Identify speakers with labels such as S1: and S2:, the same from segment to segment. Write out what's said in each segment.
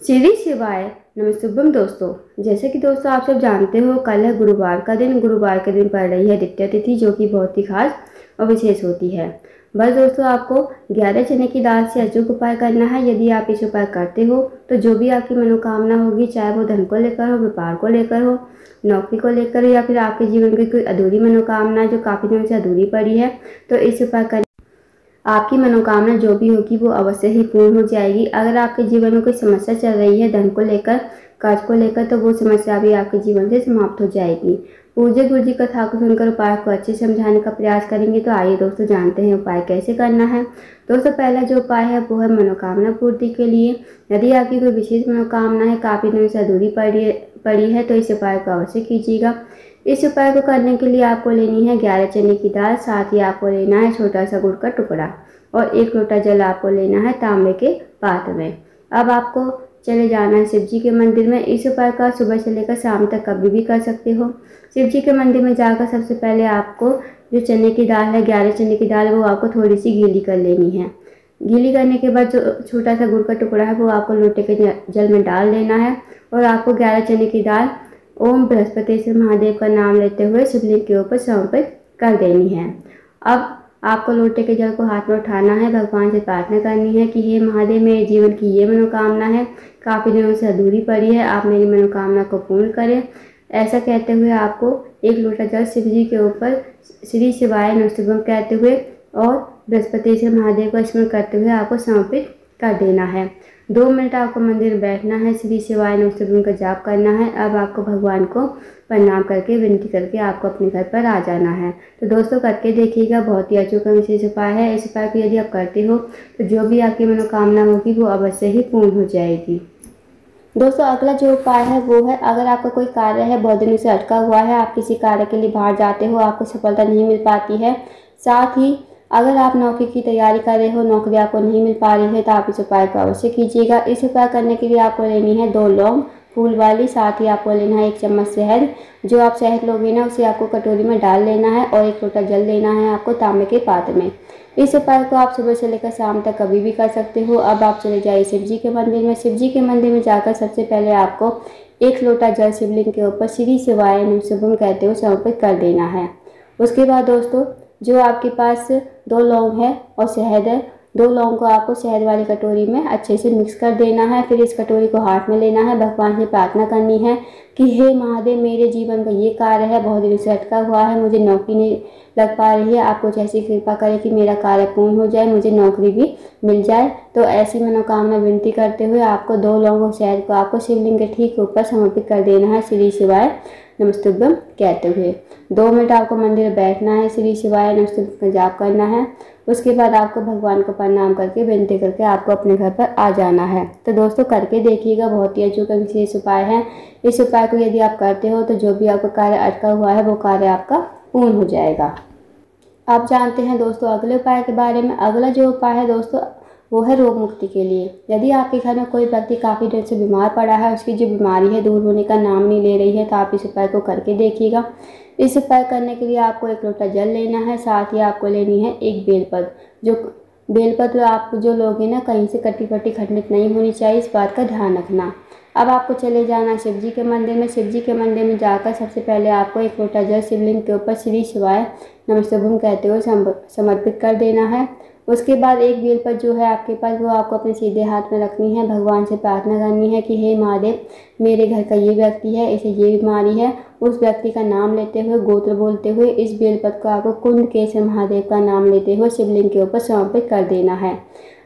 S1: श्री शिवाय नमस्तुभ्यम दोस्तों। जैसे कि दोस्तों आप सब जानते हो, कल है गुरुवार का दिन। गुरुवार के दिन पड़ रही है द्वितीया तिथि, जो कि बहुत ही खास और विशेष होती है। बस दोस्तों, आपको 11 चने की दाल से अचूक उपाय करना है। यदि आप इस उपाय करते हो तो जो भी आपकी मनोकामना होगी, चाहे वो धन को लेकर हो, व्यापार को लेकर हो, नौकरी को लेकर हो, या फिर आपके जीवन की कोई अधूरी मनोकामना जो काफ़ी दिनों से अधूरी पड़ी है, तो इस उपाय करने आपकी मनोकामना जो भी होगी वो अवश्य ही पूर्ण हो जाएगी। अगर आपके जीवन में कोई समस्या चल रही है धन को लेकर, कर्ज को लेकर, तो वो समस्या भी आपके जीवन से समाप्त हो जाएगी। पूज्य गुरु जी कथा को सुनकर उपाय को अच्छे से समझाने का प्रयास करेंगे। तो आइए दोस्तों जानते हैं उपाय कैसे करना है। दोस्तों पहला जो उपाय है वो है मनोकामना पूर्ति के लिए। यदि आपकी कोई विशेष मनोकामना है काफ़ी दिनों से अधूरी पड़ी है तो इस उपाय को अवश्य कीजिएगा। इस उपाय को करने के लिए आपको लेनी है 11 चने की दाल, साथ ही आपको लेना है छोटा सा गुड़ का टुकड़ा और 1 लोटा जल आपको लेना है तांबे के पात्र में। अब आपको चले जाना है शिव जी के मंदिर में। इस उपाय का सुबह से लेकर शाम तक कभी भी कर सकते हो। शिव जी के मंदिर में जाकर सबसे पहले आपको जो चने की दाल है, 11 चने की दाल, वो आपको थोड़ी सी गीली कर लेनी है। गीली करने के बाद जो छोटा सा गुड़ का टुकड़ा है वो आपको लोटे के जल में डाल देना है और आपको 11 चने की दाल ओम बृहस्पति महादेव का नाम लेते हुए शिवलिंग के ऊपर समर्पित कर देनी है। अब आपको लोटे के जल को हाथ में उठाना है, भगवान से प्रार्थना करनी है कि हे महादेव, मेरे जीवन की ये मनोकामना है, काफ़ी दिनों से अधूरी पड़ी है, आप मेरी मनोकामना को पूर्ण करें। ऐसा कहते हुए आपको 1 लोटा जल शिव जी के ऊपर श्री शिवाय नमस्तुभ्यम कहते हुए और बृहस्पति से महादेव का स्मरण करते हुए आपको समर्पित कर देना है। 2 मिनट आपको मंदिर में बैठना है, श्री शिवाय नमस्तुभ्यम का जाप करना है। अब आपको भगवान को प्रणाम करके विनती करके आपको अपने घर पर आ जाना है। तो दोस्तों करके देखिएगा, बहुत ही अचूक विशेष उपाय है। इस उपाय को यदि आप करते हो तो जो भी आपकी मनोकामना होगी वो अवश्य ही पूर्ण हो जाएगी। दोस्तों अगला जो उपाय है वो है, अगर आपका कोई कार्य है बहुत दिनों से अटका हुआ है, आप किसी कार्य के लिए बाहर जाते हो, आपको सफलता नहीं मिल पाती है, साथ ही अगर आप नौकरी की तैयारी कर रहे हो, नौकरी आपको नहीं मिल पा रही है, तो आप इस उपाय को अवश्य कीजिएगा। इस उपाय करने के लिए आपको लेनी है 2 लौंग फूल वाली, साथ ही आपको लेना है 1 चम्मच शहद। जो आप शहद लोगे ना उसे आपको कटोरी में डाल लेना है और 1 लोटा जल लेना है आपको तांबे के पात्र में। इस उपाय को आप सुबह से लेकर शाम तक कभी भी कर सकते हो। अब आप चले जाइए शिव जी के मंदिर में। शिव जी के मंदिर में जाकर सबसे पहले आपको 1 लोटा जल शिवलिंग के ऊपर श्री शिवाय नमस्तुभ्यम कहते हुए समर्पित कर देना है। उसके बाद दोस्तों जो आपके पास 2 लौंग है और शहद है, 2 लौंग को आपको शहद वाली कटोरी में अच्छे से मिक्स कर देना है। फिर इस कटोरी को हाथ में लेना है, भगवान से प्रार्थना करनी है कि हे महादेव, मेरे जीवन का ये कार्य है, बहुत दिनों से अटका हुआ है, मुझे नौकरी नहीं लग पा रही है, आप कुछ ऐसी कृपा करें कि मेरा कार्य पूर्ण हो जाए, मुझे नौकरी भी मिल जाए। तो ऐसी मनोकामना विनती करते हुए आपको 2 लौंग और शहद को आपको शिवलिंग के ठीक ऊपर समर्पित कर देना है, श्री शिवाय नमस्तुभ्यम कहते हुए। 2 मिनट आपको मंदिर में बैठना है, श्री शिवाय नमस्तुभ्यम का जाप करना है। उसके बाद आपको भगवान को प्रणाम करके विनती करके आपको अपने घर पर आ जाना है। तो दोस्तों करके देखिएगा, बहुत ही अचूक विशेष उपाय है। इस उपाय को यदि आप करते हो तो जो भी आपका कार्य अटका हुआ है वो कार्य आपका पूर्ण हो जाएगा। आप जानते हैं दोस्तों अगले उपाय के बारे में। अगला जो उपाय है दोस्तों वो है रोग मुक्ति के लिए। यदि आपके घर में कोई व्यक्ति काफ़ी देर से बीमार पड़ा है, उसकी जो बीमारी है दूर होने का नाम नहीं ले रही है, तो आप इस उपाय को करके देखिएगा। इस उपाय करने के लिए आपको 1 लोटा जल लेना है, साथ ही आपको लेनी है 1 बेलपत्र। जो बेलपत्र आप जो लोगे ना, कहीं से कटी फटी खंडित नहीं होनी चाहिए, इस बात का ध्यान रखना। अब आपको चले जाना शिव जी के मंदिर में। शिव जी के मंदिर में जाकर सबसे पहले आपको 1 लोटा जल शिवलिंग के ऊपर श्री शिवाय नमस्तुभ्यम कहते हुए समर्पित कर देना है। उसके बाद 1 बेलपत्र जो है आपके पास वो आपको अपने सीधे हाथ में रखनी है, भगवान से प्रार्थना करनी है कि हे महादेव, मेरे घर का ये व्यक्ति है, इसे ये बीमारी है। उस व्यक्ति का नाम लेते हुए, गोत्र बोलते हुए इस बेलपत्र को आपको कुंडकेश्वर महादेव का नाम लेते हुए शिवलिंग के ऊपर समर्पित कर देना है।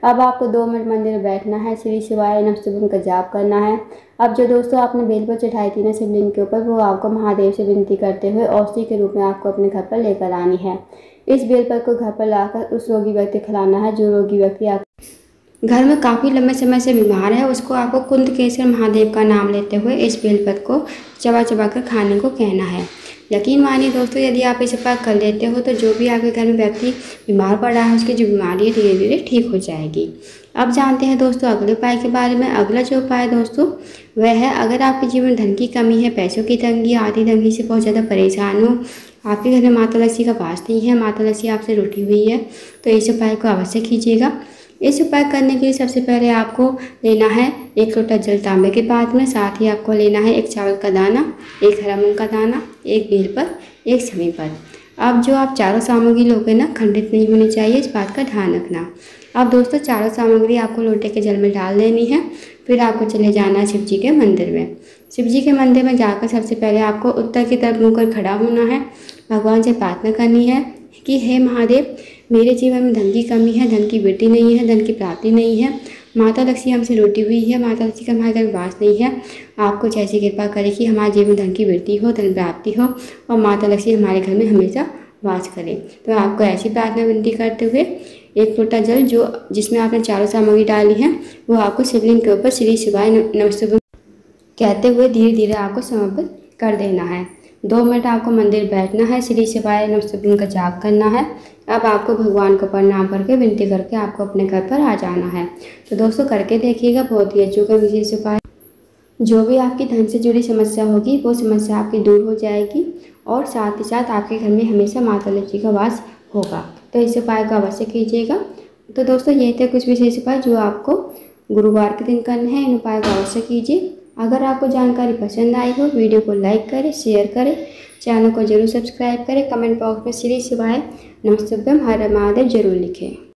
S1: अब आपको 2 मिनट मंदिर में बैठना है, श्री शिवाय नमस्तुभ्यम का जाप करना है। अब जो दोस्तों आपने बेलपत्र चढ़ाई थी ना शिवलिंग के ऊपर, वो आपको महादेव से विनती करते हुए औषधि के रूप में आपको अपने घर पर लेकर आनी है। इस बेलपत्र को घर पर लाकर उस रोगी व्यक्ति को खिलाना है। जो रोगी व्यक्ति आप घर में काफ़ी लंबे समय से बीमार है, उसको आपको कुंडकेश्वर महादेव का नाम लेते हुए इस बेलपत्र को चबा चबा कर खाने को कहना है। यकीन मानिए दोस्तों, यदि आप इस उपाय कर लेते हो तो जो भी आपके घर में व्यक्ति बीमार पड़ा है उसकी जो बीमारी है धीरे धीरे ठीक हो जाएगी। अब जानते हैं दोस्तों अगले उपाय के बारे में। अगला जो उपाय दोस्तों वह है, अगर आपके जीवन में धन की कमी है, पैसों की तंगी, आर्थिक तंगी से बहुत ज़्यादा परेशान हो, आपके घर में माता लक्ष्मी का वास नहीं है, माता लक्ष्मी आपसे रूठी हुई है, तो इस उपाय को अवश्य कीजिएगा। इस उपाय करने के लिए सबसे पहले आपको लेना है 1 लोटा जल तांबे के पात्र में। साथ ही आपको लेना है 1 चावल का दाना, 1 हरा मूंग का दाना, 1 बेलपत्र, 1 समी पत्र। अब जो आप चारों सामग्री लोगे ना, खंडित नहीं होनी चाहिए, इस बात का ध्यान रखना। अब दोस्तों चारों सामग्री आपको लोटे के जल में डाल देनी है। फिर आपको चले जाना है शिव जी के मंदिर में। शिव जी के मंदिर में जाकर सबसे पहले आपको उत्तर की तरफ मुँह कर खड़ा होना है। भगवान से प्रार्थना करनी है कि हे महादेव, मेरे जीवन में धन की कमी है, धन की वृद्धि नहीं है, धन की प्राप्ति नहीं है। माता लक्ष्मी हमसे रूठी हुई है, माता लक्ष्मी का हमारे घर वास नहीं है। आप कुछ ऐसी कृपा करें कि हमारे जीवन में धन की वृद्धि हो, धन प्राप्ति हो और माता लक्ष्मी हमारे घर में हमेशा वास करें। तो आपको ऐसी प्रार्थना विनती करते हुए 1 लोटा जल जिसमें आपने चारों सामग्री डाली है वो आपको शिवलिंग के ऊपर श्री शिवाय नमः कहते हुए धीरे धीरे आपको समर्पित कर देना है। 2 मिनट आपको मंदिर बैठना है, श्री शिवाय नमः का जाप करना है। अब आपको भगवान को प्रणाम करके विनती करके आपको अपने घर पर आ जाना है। तो दोस्तों करके देखिएगा, बहुत ही अचूक विशेष उपाय। जो भी आपकी धन से जुड़ी समस्या होगी वो समस्या आपकी दूर हो जाएगी और साथ ही साथ आपके घर में हमेशा माता लक्ष्मी का वास होगा। तो इस उपाय को अवश्य कीजिएगा। तो दोस्तों ये थे कुछ विशेष उपाय जो आपको गुरुवार के दिन करने हैं। इन उपाय को अवश्य कीजिए। अगर आपको जानकारी पसंद आई हो, वीडियो को लाइक करें, शेयर करें, चैनल को जरूर सब्सक्राइब करें, कमेंट बॉक्स में श्री शिवाय नमः हर महादेव जरूर लिखें।